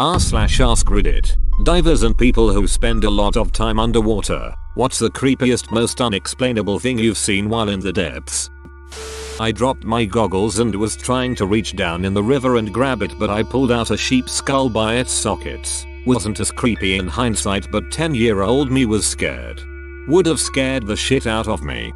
r/AskReddit. Divers and people who spend a lot of time underwater. What's the creepiest, most unexplainable thing you've seen while in the depths? I dropped my goggles and was trying to reach down in the river and grab it, but I pulled out a sheep's skull by its sockets. Wasn't as creepy in hindsight, but 10-year-old me was scared. Would have scared the shit out of me.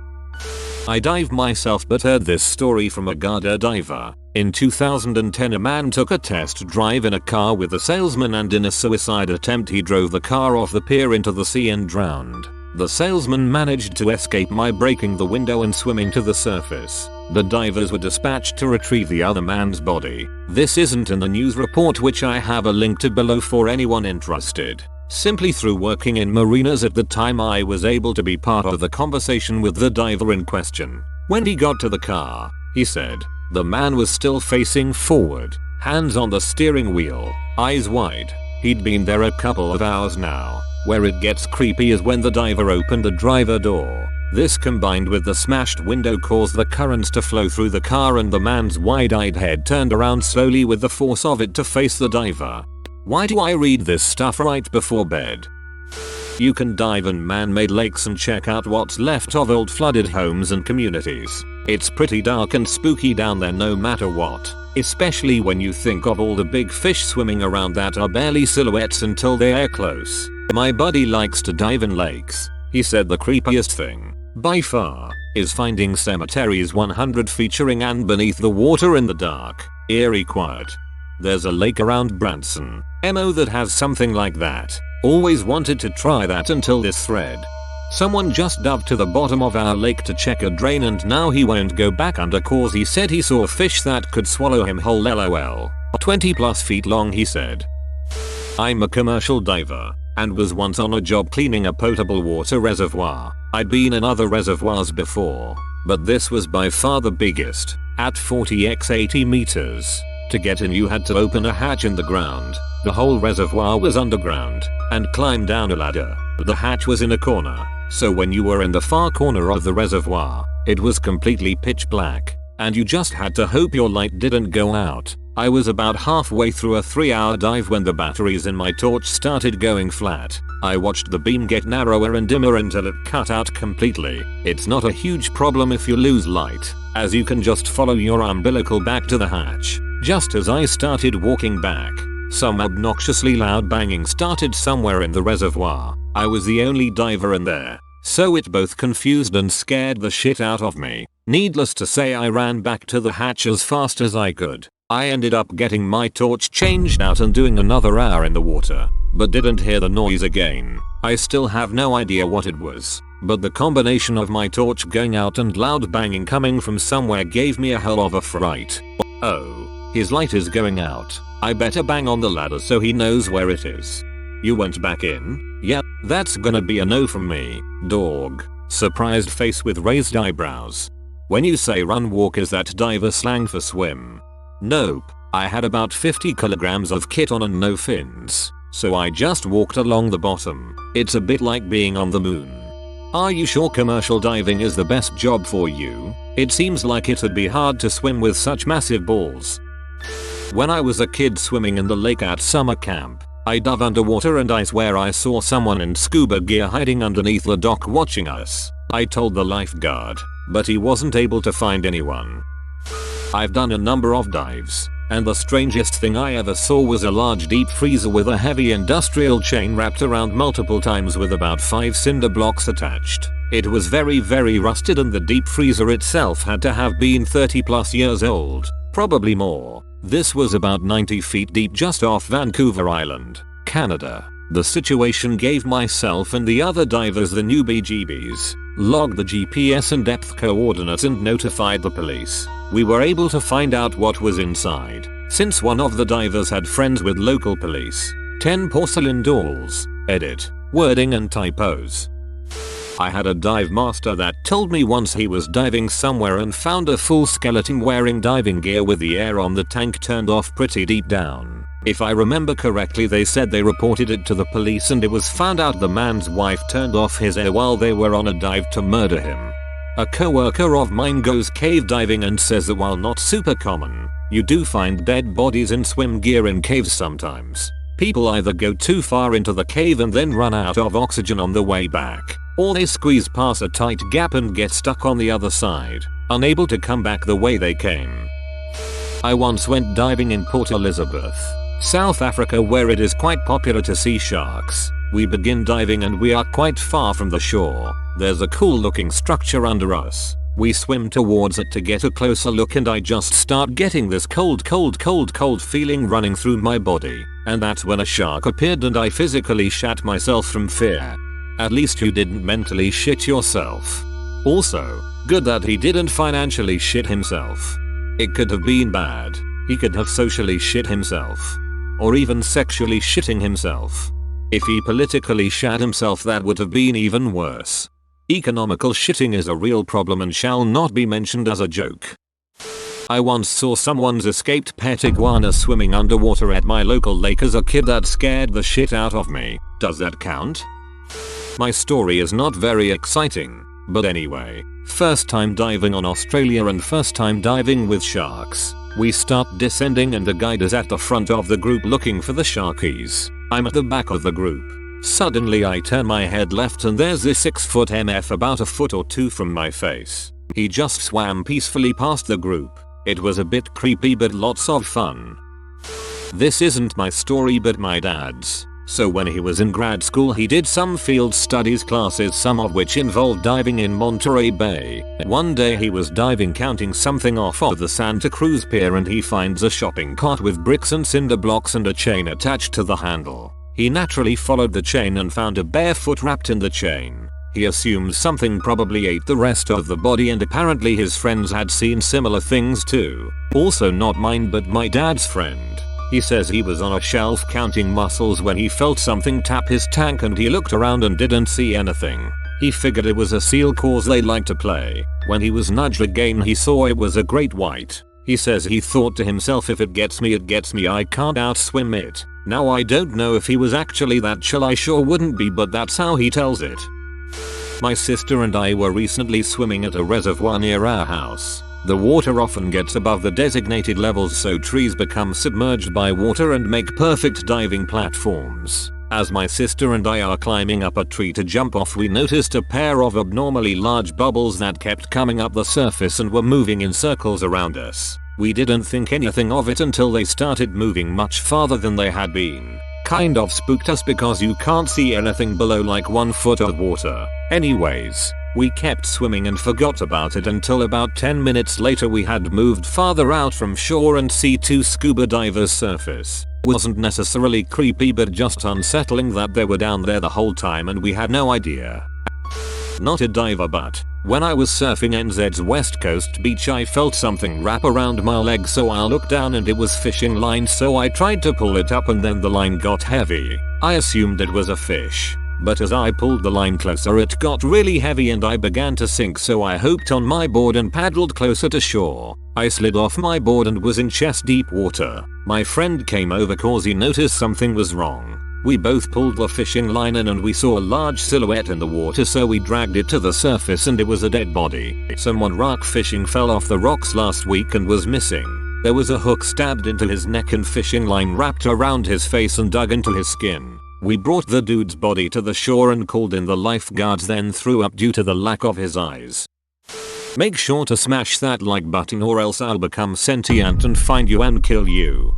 I dived myself but heard this story from a Garda diver. In 2010 a man took a test drive in a car with a salesman, and in a suicide attempt he drove the car off the pier into the sea and drowned. The salesman managed to escape by breaking the window and swimming to the surface. The divers were dispatched to retrieve the other man's body. This isn't in the news report, which I have a link to below for anyone interested. Simply through working in marinas at the time, I was able to be part of the conversation with the diver in question. When he got to the car, he said, the man was still facing forward, hands on the steering wheel, eyes wide. He'd been there a couple of hours now. Where it gets creepy is when the diver opened the driver door. This combined with the smashed window caused the currents to flow through the car, and the man's wide-eyed head turned around slowly with the force of it to face the diver. Why do I read this stuff right before bed? You can dive in man-made lakes and check out what's left of old flooded homes and communities. It's pretty dark and spooky down there no matter what, especially when you think of all the big fish swimming around that are barely silhouettes until they're close. My buddy likes to dive in lakes. He said the creepiest thing, by far, is finding cemeteries 100 featuring and beneath the water in the dark, eerie quiet. There's a lake around Branson, MO that has something like that. Always wanted to try that until this thread. Someone just dove to the bottom of our lake to check a drain, and now he won't go back under cause he said he saw a fish that could swallow him whole. LOL. 20+ feet long, he said. I'm a commercial diver and was once on a job cleaning a potable water reservoir. I'd been in other reservoirs before, but this was by far the biggest, at 40x 80 meters. To get in you had to open a hatch in the ground. The whole reservoir was underground, and climb down a ladder. The hatch was in a corner, so when you were in the far corner of the reservoir, it was completely pitch black, and you just had to hope your light didn't go out. I was about halfway through a 3-hour dive when the batteries in my torch started going flat. I watched the beam get narrower and dimmer until it cut out completely. It's not a huge problem if you lose light, as you can just follow your umbilical back to the hatch. Just as I started walking back, some obnoxiously loud banging started somewhere in the reservoir. I was the only diver in there, so it both confused and scared the shit out of me. Needless to say, I ran back to the hatch as fast as I could. I ended up getting my torch changed out and doing another hour in the water, but didn't hear the noise again. I still have no idea what it was, but the combination of my torch going out and loud banging coming from somewhere gave me a hell of a fright. Oh, his light is going out. I better bang on the ladder so he knows where it is. You went back in? Yeah, that's gonna be a no from me, dog. Surprised face with raised eyebrows. When you say run walk, is that diver slang for swim? Nope, I had about 50 kilograms of kit on and no fins, so I just walked along the bottom. It's a bit like being on the moon. Are you sure commercial diving is the best job for you? It seems like it'd be hard to swim with such massive balls. When I was a kid swimming in the lake at summer camp, I dove underwater and I swear I saw someone in scuba gear hiding underneath the dock watching us. I told the lifeguard, but he wasn't able to find anyone. I've done a number of dives, and the strangest thing I ever saw was a large deep freezer with a heavy industrial chain wrapped around multiple times with about 5 cinder blocks attached. It was very rusted, and the deep freezer itself had to have been 30+ years old, probably more. This was about 90 feet deep just off Vancouver Island, Canada. The situation gave myself and the other divers the newbie-jeebies. Logged the GPS and depth coordinates and notified the police. We were able to find out what was inside, since one of the divers had friends with local police. 10 porcelain dolls, edit, wording and typos. I had a dive master that told me once he was diving somewhere and found a full skeleton wearing diving gear with the air on the tank turned off pretty deep down. If I remember correctly, they said they reported it to the police and it was found out the man's wife turned off his air while they were on a dive to murder him. A coworker of mine goes cave diving and says that while not super common, you do find dead bodies in swim gear in caves sometimes. People either go too far into the cave and then run out of oxygen on the way back, or they squeeze past a tight gap and get stuck on the other side, unable to come back the way they came. I once went diving in Port Elizabeth, South Africa, where it is quite popular to see sharks. We begin diving and we are quite far from the shore. There's a cool looking structure under us. We swim towards it to get a closer look and I just start getting this cold feeling running through my body. And that's when a shark appeared and I physically shat myself from fear. At least you didn't mentally shit yourself. Also, good that he didn't financially shit himself. It could have been bad. He could have socially shit himself. Or even sexually shitting himself. If he politically shat himself, that would have been even worse. Economical shitting is a real problem and shall not be mentioned as a joke. I once saw someone's escaped pet iguana swimming underwater at my local lake as a kid. That scared the shit out of me. Does that count? My story is not very exciting, but anyway, first time diving on Australia and first time diving with sharks. We start descending and the guide is at the front of the group looking for the sharkies. I'm at the back of the group. Suddenly I turn my head left and there's this 6-foot MF about a foot or two from my face. He just swam peacefully past the group. It was a bit creepy but lots of fun. This isn't my story but my dad's. So when he was in grad school he did some field studies classes, some of which involved diving in Monterey Bay. One day he was diving counting something off of the Santa Cruz Pier and he finds a shopping cart with bricks and cinder blocks and a chain attached to the handle. He naturally followed the chain and found a bare foot wrapped in the chain. He assumed something probably ate the rest of the body and apparently his friends had seen similar things too. Also not mine but my dad's friend. He says he was on a shelf counting mussels when he felt something tap his tank and he looked around and didn't see anything. He figured it was a seal cause they like to play. When he was nudged again he saw it was a great white. He says he thought to himself, if it gets me, I can't outswim it. Now I don't know if he was actually that chill, I sure wouldn't be, but that's how he tells it. My sister and I were recently swimming at a reservoir near our house. The water often gets above the designated levels so trees become submerged by water and make perfect diving platforms. As my sister and I are climbing up a tree to jump off, we noticed a pair of abnormally large bubbles that kept coming up the surface and were moving in circles around us. We didn't think anything of it until they started moving much farther than they had been. Kind of spooked us because you can't see anything below like 1 foot of water. Anyways, we kept swimming and forgot about it until about 10 minutes later we had moved farther out from shore and see 2 scuba divers surface. Wasn't necessarily creepy but just unsettling that they were down there the whole time and we had no idea. Not a diver, but when I was surfing NZ's West Coast beach I felt something wrap around my leg, so I looked down and it was fishing line, so I tried to pull it up and then the line got heavy. I assumed it was a fish, but as I pulled the line closer it got really heavy and I began to sink, so I hopped on my board and paddled closer to shore. I slid off my board and was in chest deep water. My friend came over cause he noticed something was wrong. We both pulled the fishing line in and we saw a large silhouette in the water, so we dragged it to the surface and it was a dead body. Someone rock fishing fell off the rocks last week and was missing. There was a hook stabbed into his neck and fishing line wrapped around his face and dug into his skin. We brought the dude's body to the shore and called in the lifeguards, then threw up due to the lack of his eyes. Make sure to smash that like button or else I'll become sentient and find you and kill you.